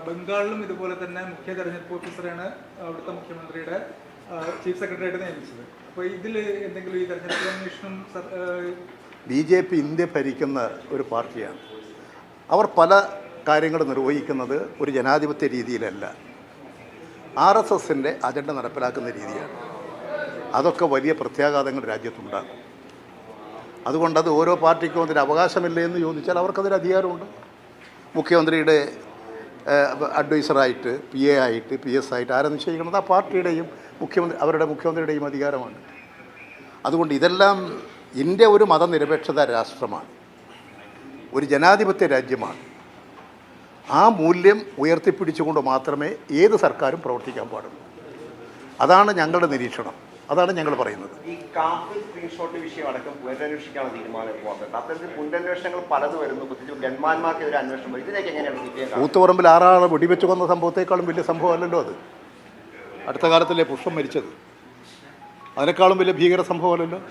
ബംഗാളിലും ഇതുപോലെ തന്നെ മുഖ്യ തെരഞ്ഞെടുപ്പ് ഓഫീസറാണ് അവിടുത്തെ മുഖ്യമന്ത്രിയുടെ ചീഫ് സെക്രട്ടറിയായിട്ട് നിയമിച്ചത്. അപ്പോൾ ഇതിൽ എന്തെങ്കിലും ഈ തെരഞ്ഞെടുപ്പ് കമ്മീഷനും BJP ഇന്ത്യ ഭരിക്കുന്ന ഒരു പാർട്ടിയാണ്. അവർ പല കാര്യങ്ങൾ നിർവഹിക്കുന്നത് ഒരു ജനാധിപത്യ രീതിയിലല്ല, RSSൻ്റെ അജണ്ട നടപ്പിലാക്കുന്ന രീതിയാണ്. അതൊക്കെ വലിയ പ്രത്യാഘാതങ്ങൾ രാജ്യത്തുണ്ടാകും. അതുകൊണ്ടത് ഓരോ പാർട്ടിക്കും അതിന് അവകാശമില്ലേ എന്ന് ചോദിച്ചാൽ അവർക്കതിന് അധികാരമുണ്ട്. മുഖ്യമന്ത്രിയുടെ അഡ്വൈസറായിട്ട് PA ആയിട്ട് PS ആയിട്ട് ആരെ നിശ്ചയിക്കുന്നത് ആ പാർട്ടിയുടെയും അവരുടെ മുഖ്യമന്ത്രിയുടെയും അധികാരമാണ്. അതുകൊണ്ട് ഇതെല്ലാം ഇന്ത്യ ഒരു മതനിരപേക്ഷത രാഷ്ട്രമാണ്, ഒരു ജനാധിപത്യ രാജ്യമാണ്. ആ മൂല്യം ഉയർത്തിപ്പിടിച്ചുകൊണ്ട് മാത്രമേ ഏത് സർക്കാരും പ്രവർത്തിക്കാൻ പാടുള്ളൂ. അതാണ് ഞങ്ങളുടെ നിരീക്ഷണം, അതാണ് ഞങ്ങൾ പറയുന്നത്. ഈ കാഫിൽ സ്ക്രീൻഷോട്ട് വിഷയം അടക്കം പുനരന്വേഷിക്കാനുള്ള തീരുമാനം പോകുന്നത്. അത്തരത്തിൽ പുനരന്വേഷണങ്ങൾ പലത് വരുന്നു. പ്രത്യേകിച്ച് ഗൺമാന്മാർക്കെതിരെ അന്വേഷണം വരും. ഇതിനൊക്കെ എങ്ങനെയാണ്? കൂത്തുപറമ്പിൽ 6 ആളെ വെടിവെച്ച് കൊന്ന സംഭവത്തെക്കാളും വലിയ സംഭവമല്ലല്ലോ അത്. അടുത്ത കാലത്തിലെ പുഷ്പം മരിച്ചത്, അതിനേക്കാളും വലിയ ഭീകര സംഭവമല്ലല്ലോ.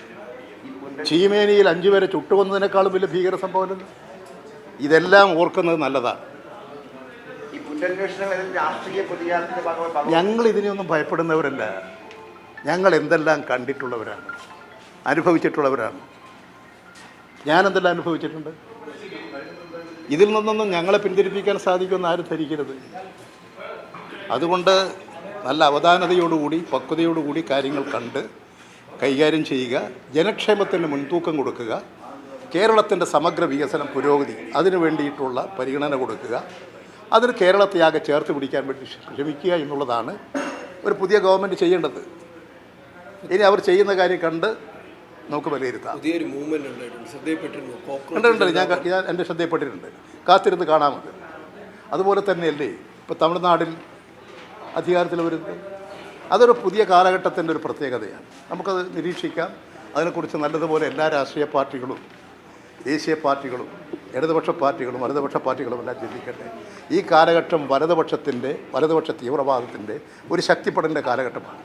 ചീമേനിയിൽ 5 പേരെ ചുട്ടുകൊന്നതിനേക്കാളും വലിയ ഭീകര സംഭവമല്ലല്ലോ. ഇതെല്ലാം ഓർക്കുന്നത് നല്ലതാണ്. ഞങ്ങൾ ഇതിനെയൊന്നും ഭയപ്പെടുന്നവരല്ല. ഞങ്ങൾ എന്തെല്ലാം കണ്ടിട്ടുള്ളവരാണ്, അനുഭവിച്ചിട്ടുള്ളവരാണ്. ഞാനെന്തെല്ലാം അനുഭവിച്ചിട്ടുണ്ട്. ഇതിൽ നിന്നൊന്നും ഞങ്ങളെ പിന്തിരിപ്പിക്കാൻ സാധിക്കുമെന്ന് ആരും ധരിക്കരുത്. അതുകൊണ്ട് നല്ല അവധാനതയോടുകൂടി പക്വതയോടുകൂടി കാര്യങ്ങൾ കണ്ട് കൈകാര്യം ചെയ്യുക, ജനക്ഷേമത്തിന് മുൻതൂക്കം കൊടുക്കുക, കേരളത്തിൻ്റെ സമഗ്ര വികസനം പുരോഗതി അതിനു വേണ്ടിയിട്ടുള്ള പരിഗണന കൊടുക്കുക, അതിന് കേരളത്തെ ആകെ ചേർത്ത് പിടിക്കാൻ വേണ്ടി ശ്രമിക്കുക എന്നുള്ളതാണ് ഒരു പുതിയ ഗവൺമെൻറ് ചെയ്യേണ്ടത്. ഇനി അവർ ചെയ്യുന്ന കാര്യം കണ്ട് നമുക്ക് വിലയിരുത്താം. പുതിയൊരു മൂവ്മെന്റ് ഉണ്ട്, ഞാൻ എൻ്റെ ശ്രദ്ധയിൽപ്പെട്ടിട്ടുണ്ട്. കാത്തിരുന്ന് കാണാമത്. അതുപോലെ തന്നെയല്ലേ ഇപ്പോൾ തമിഴ്നാടിൽ അധികാരത്തിൽ വരുന്നത്. അതൊരു പുതിയ കാലഘട്ടത്തിൻ്റെ ഒരു പ്രത്യേകതയാണ്. നമുക്കത് നിരീക്ഷിക്കാം. അതിനെക്കുറിച്ച് നല്ലതുപോലെ എല്ലാ രാഷ്ട്രീയ പാർട്ടികളും ദേശീയ പാർട്ടികളും ഇടതുപക്ഷ പാർട്ടികളും വലതുപക്ഷ പാർട്ടികളും എല്ലാം ചിന്തിക്കട്ടെ. ഈ കാലഘട്ടം വലതുപക്ഷ തീവ്രവാദത്തിൻ്റെ ഒരു ശക്തിപ്പെടേണ്ട കാലഘട്ടമാണ്.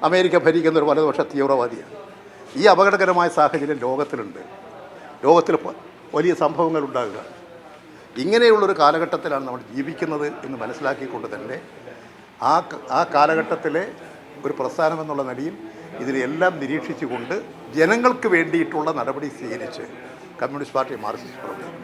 അമേരിക്ക ഭരിക്കുന്ന ഒരു വലതുപക്ഷ തീവ്രവാദിയാണ്. ഈ അപകടകരമായ സാഹചര്യം ലോകത്തിലുണ്ട്. ലോകത്തിൽ വലിയ സംഭവങ്ങൾ ഉണ്ടാകുക. ഇങ്ങനെയുള്ളൊരു കാലഘട്ടത്തിലാണ് നമ്മൾ ജീവിക്കുന്നത് എന്ന് മനസ്സിലാക്കിക്കൊണ്ട് തന്നെ ആ കാലഘട്ടത്തിലെ ഒരു പ്രസ്ഥാനം എന്നുള്ള നിലയിൽ ഇതിനെല്ലാം നിരീക്ഷിച്ചുകൊണ്ട് ജനങ്ങൾക്ക് വേണ്ടിയിട്ടുള്ള നടപടി സ്വീകരിച്ച് കമ്മ്യൂണിസ്റ്റ് പാർട്ടി മാർക്സിസ്റ്റ് പ്രവർത്തനം